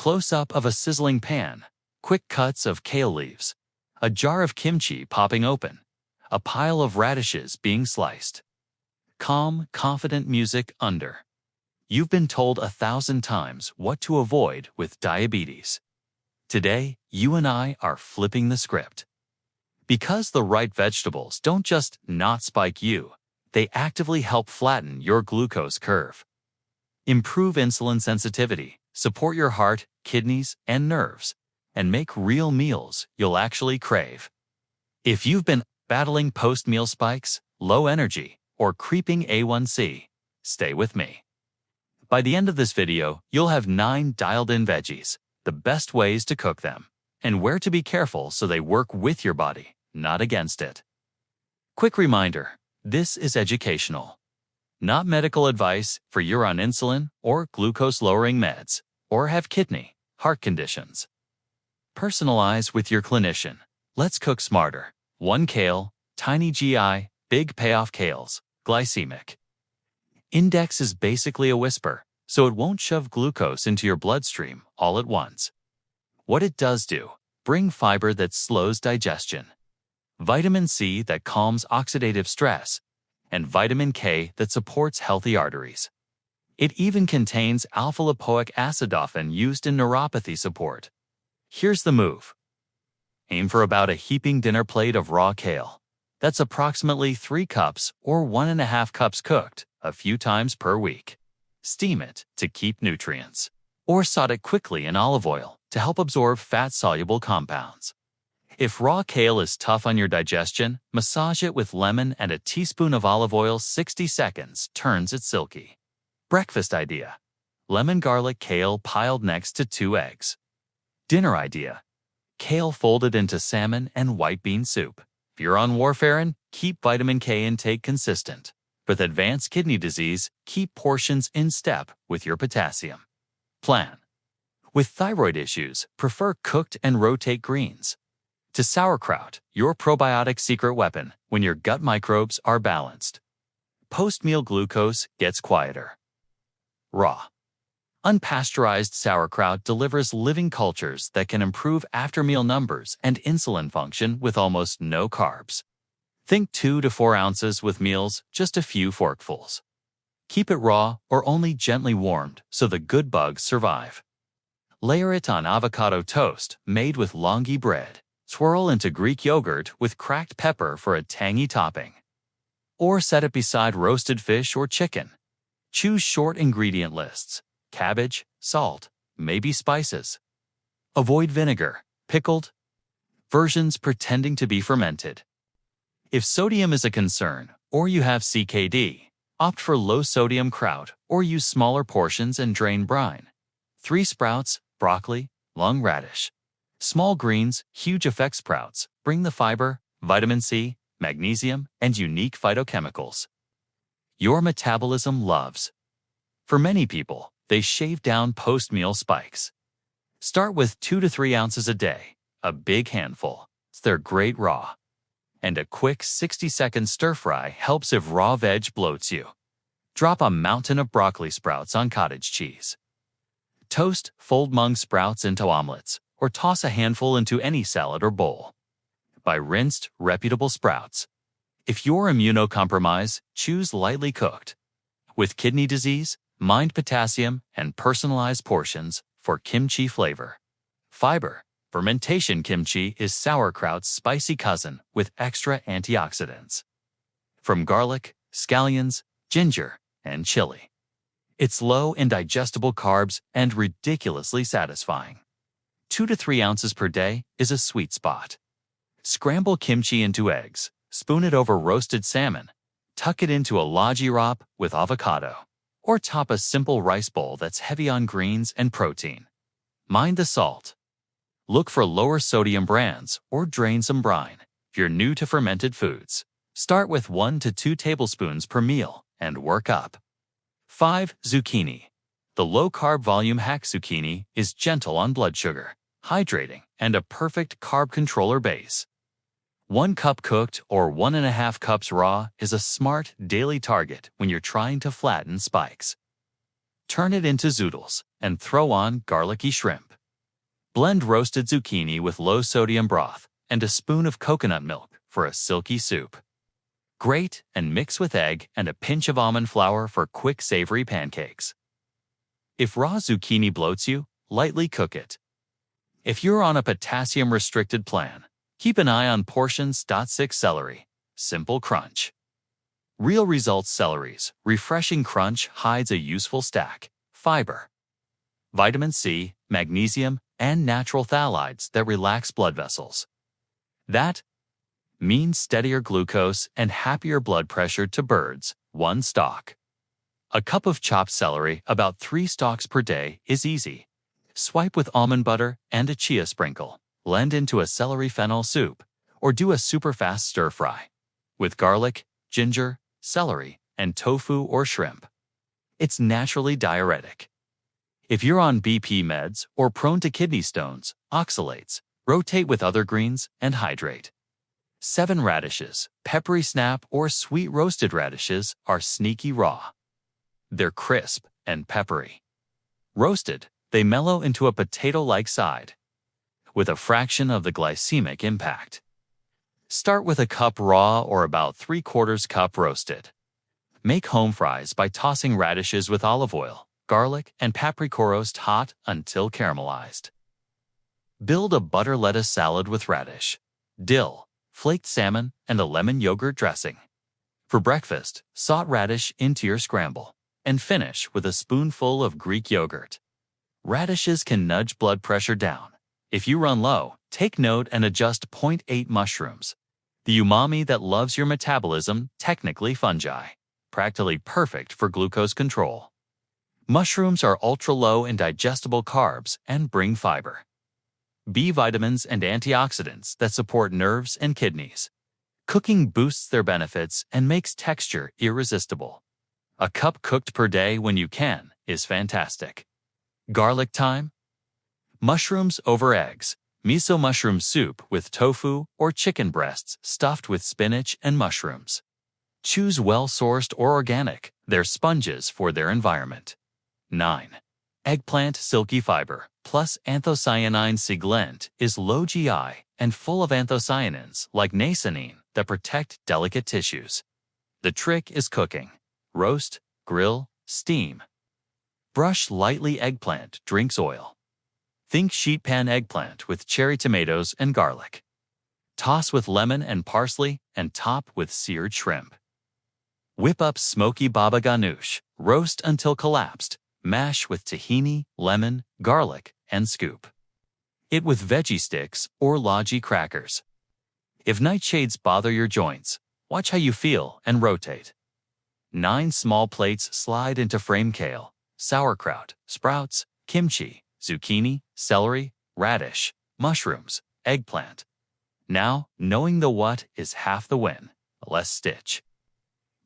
Close-up of a sizzling pan, quick cuts of kale leaves, a jar of kimchi popping open, a pile of radishes being sliced. Calm, confident music under. You've been told 1,000 times what to avoid with diabetes. Today, you and I are flipping the script. Because the right vegetables don't just not spike you, they actively help flatten your glucose curve. Improve insulin sensitivity, support your heart, kidneys, and nerves, and make real meals you'll actually crave. If you've been battling post-meal spikes, low energy, or creeping A1C, stay with me. By the end of this video, you'll have 9 dialed-in veggies, the best ways to cook them, and where to be careful so they work with your body, not against it. Quick reminder, this is educational, not medical advice for you're on insulin or glucose-lowering meds, or have kidney, heart conditions. Personalize with your clinician. Let's cook smarter. 1 kale, tiny GI, big payoff kales, glycemic. Index is basically a whisper, so it won't shove glucose into your bloodstream all at once. What it does do, bring fiber that slows digestion, vitamin C that calms oxidative stress, and vitamin K that supports healthy arteries. It even contains alpha-lipoic acid, often used in neuropathy support. Here's the move. Aim for about a heaping dinner plate of raw kale. That's approximately 3 cups or 1.5 cups cooked a few times per week. Steam it to keep nutrients, or saute it quickly in olive oil to help absorb fat-soluble compounds. If raw kale is tough on your digestion, massage it with lemon and a teaspoon of olive oil. 60 seconds turns it silky. Breakfast idea. Lemon garlic kale piled next to 2 eggs. Dinner idea. Kale folded into salmon and white bean soup. If you're on warfarin, keep vitamin K intake consistent. With advanced kidney disease, keep portions in step with your potassium. Plan. With thyroid issues, prefer cooked and rotate greens. To sauerkraut, your probiotic secret weapon when your gut microbes are balanced. Post-meal glucose gets quieter. Raw. Unpasteurized sauerkraut delivers living cultures that can improve after-meal numbers and insulin function with almost no carbs. Think 2 to 4 ounces with meals, just a few forkfuls. Keep it raw or only gently warmed so the good bugs survive. Layer it on avocado toast made with longi bread. Swirl into Greek yogurt with cracked pepper for a tangy topping. Or set it beside roasted fish or chicken. Choose short ingredient lists. Cabbage, salt, maybe spices. Avoid vinegar, pickled versions pretending to be fermented. If sodium is a concern, or you have CKD, opt for low-sodium kraut or use smaller portions and drain brine. 3 sprouts, broccoli, long radish. Small greens, huge effect sprouts, bring the fiber, vitamin C, magnesium, and unique phytochemicals your metabolism loves. For many people, they shave down post-meal spikes. Start with 2 to 3 ounces a day, a big handful. They're great raw. And a quick 60-second stir-fry helps if raw veg bloats you. Drop a mountain of broccoli sprouts on cottage cheese. Toast, fold mung sprouts into omelets, or toss a handful into any salad or bowl. Buy rinsed, reputable sprouts. If you're immunocompromised, choose lightly cooked. With kidney disease, mind potassium and personalized portions for kimchi flavor. Fiber. Fermentation kimchi is sauerkraut's spicy cousin with extra antioxidants. From garlic, scallions, ginger, and chili. It's low in digestible carbs and ridiculously satisfying. 2 to 3 ounces per day is a sweet spot. Scramble kimchi into eggs, spoon it over roasted salmon, tuck it into a logi wrap with avocado, or top a simple rice bowl that's heavy on greens and protein. Mind the salt. Look for lower sodium brands or drain some brine. If you're new to fermented foods, start with 1 to 2 tablespoons per meal and work up. 5. Zucchini. The low-carb volume hack zucchini is gentle on blood sugar, hydrating, and a perfect carb controller base. 1 cup cooked or 1.5 cups raw is a smart daily target when you're trying to flatten spikes. Turn it into zoodles and throw on garlicky shrimp. Blend roasted zucchini with low-sodium broth and a spoon of coconut milk for a silky soup. Grate and mix with egg and a pinch of almond flour for quick savory pancakes. If raw zucchini bloats you, lightly cook it. If you're on a potassium-restricted plan, keep an eye on portions. 6 Celery. Simple crunch. Real Results Celery's refreshing crunch hides a useful stack. Fiber, vitamin C, magnesium, and natural phthalates that relax blood vessels. That means steadier glucose and happier blood pressure to birds. 1 stalk. A cup of chopped celery, about 3 stalks per day, is easy. Swipe with almond butter and a chia sprinkle. Blend into a celery fennel soup, or do a super fast stir fry with garlic, ginger, celery, and tofu or shrimp. It's naturally diuretic. If you're on BP meds or prone to kidney stones, oxalates, rotate with other greens and hydrate. 7 Radishes. Peppery snap or sweet roasted radishes are sneaky raw. They're crisp and peppery. Roasted, they mellow into a potato-like side, with a fraction of the glycemic impact. Start with a cup raw or about 3/4 cup roasted. Make home fries by tossing radishes with olive oil, garlic, and paprika. Roast hot until caramelized. Build a butter lettuce salad with radish, dill, flaked salmon, and a lemon yogurt dressing. For breakfast, saute radish into your scramble, and finish with a spoonful of Greek yogurt. Radishes can nudge blood pressure down. If you run low, take note and adjust. 0.8 Mushrooms. The umami that loves your metabolism, technically fungi. Practically perfect for glucose control. Mushrooms are ultra-low in digestible carbs and bring fiber, B vitamins, and antioxidants that support nerves and kidneys. Cooking boosts their benefits and makes texture irresistible. A cup cooked per day when you can is fantastic. Garlic time? Mushrooms over eggs. Miso mushroom soup with tofu or chicken breasts stuffed with spinach and mushrooms. Choose well-sourced or organic. They're sponges for their environment. 9. Eggplant silky fiber plus anthocyanine. Eggplant is low GI and full of anthocyanins like niacin that protect delicate tissues. The trick is cooking. Roast, grill, steam. Brush lightly. Eggplant drinks oil. Think sheet pan eggplant with cherry tomatoes and garlic. Toss with lemon and parsley and top with seared shrimp. Whip up smoky baba ganoush. Roast until collapsed. Mash with tahini, lemon, garlic, and scoop it with veggie sticks or logi crackers. If nightshades bother your joints, watch how you feel and rotate. 9 small plates slide into frame. Kale, sauerkraut, sprouts, kimchi, zucchini, celery, radish, mushrooms, eggplant. Now, knowing the what is half the win. Less stitch.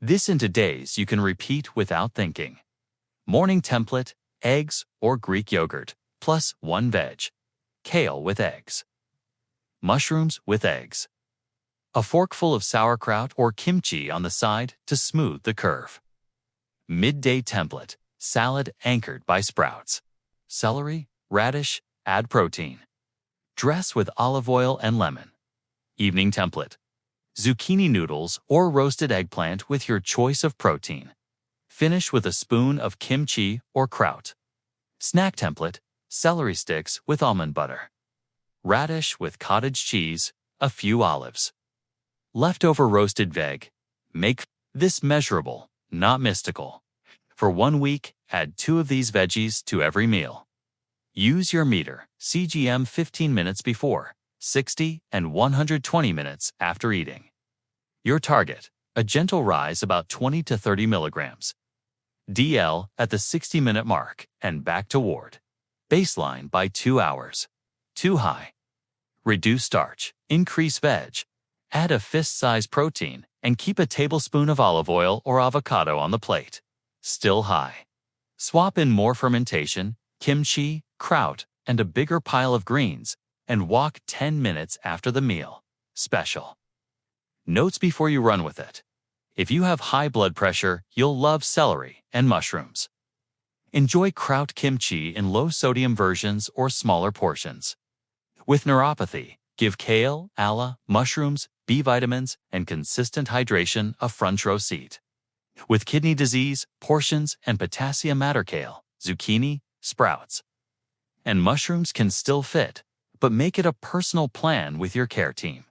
This into days you can repeat without thinking. Morning template: eggs or Greek yogurt, plus 1 veg. Kale with eggs. Mushrooms with eggs. A forkful of sauerkraut or kimchi on the side to smooth the curve. Midday template: salad anchored by sprouts. Celery, radish, add protein. Dress with olive oil and lemon. Evening template: zucchini noodles or roasted eggplant with your choice of protein. Finish with a spoon of kimchi or kraut. Snack template: celery sticks with almond butter. Radish with cottage cheese, a few olives. Leftover roasted veg. Make this measurable, not mystical. For 1 week, add 2 of these veggies to every meal. Use your meter, CGM 15 minutes before, 60 and 120 minutes after eating. Your target: a gentle rise about 20 to 30 milligrams. DL at the 60-minute mark and back toward baseline by 2 hours. Too high. Reduce starch, increase veg, add a fist-sized protein, and keep a tablespoon of olive oil or avocado on the plate. Still high. Swap in more fermentation, kimchi, kraut, and a bigger pile of greens, and walk 10 minutes after the meal. Special. Notes before you run with it. If you have high blood pressure, you'll love celery and mushrooms. Enjoy kraut kimchi in low-sodium versions or smaller portions. With neuropathy, give kale, ala, mushrooms, B vitamins, and consistent hydration a front-row seat. With kidney disease, portions and potassium matter kale, zucchini, sprouts. And mushrooms can still fit, but make it a personal plan with your care team.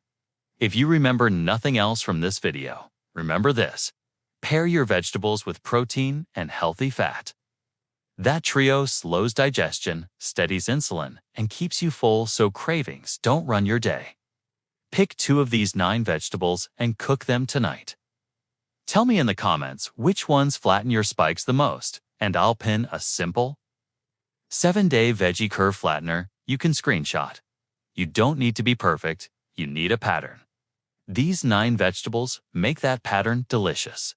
If you remember nothing else from this video, remember this: pair your vegetables with protein and healthy fat. That trio slows digestion, steadies insulin, and keeps you full so cravings don't run your day. Pick 2 of these 9 vegetables and cook them tonight. Tell me in the comments which ones flatten your spikes the most, and I'll pin a simple 7-day veggie curve flattener you can screenshot. You don't need to be perfect, you need a pattern. These 9 vegetables make that pattern delicious.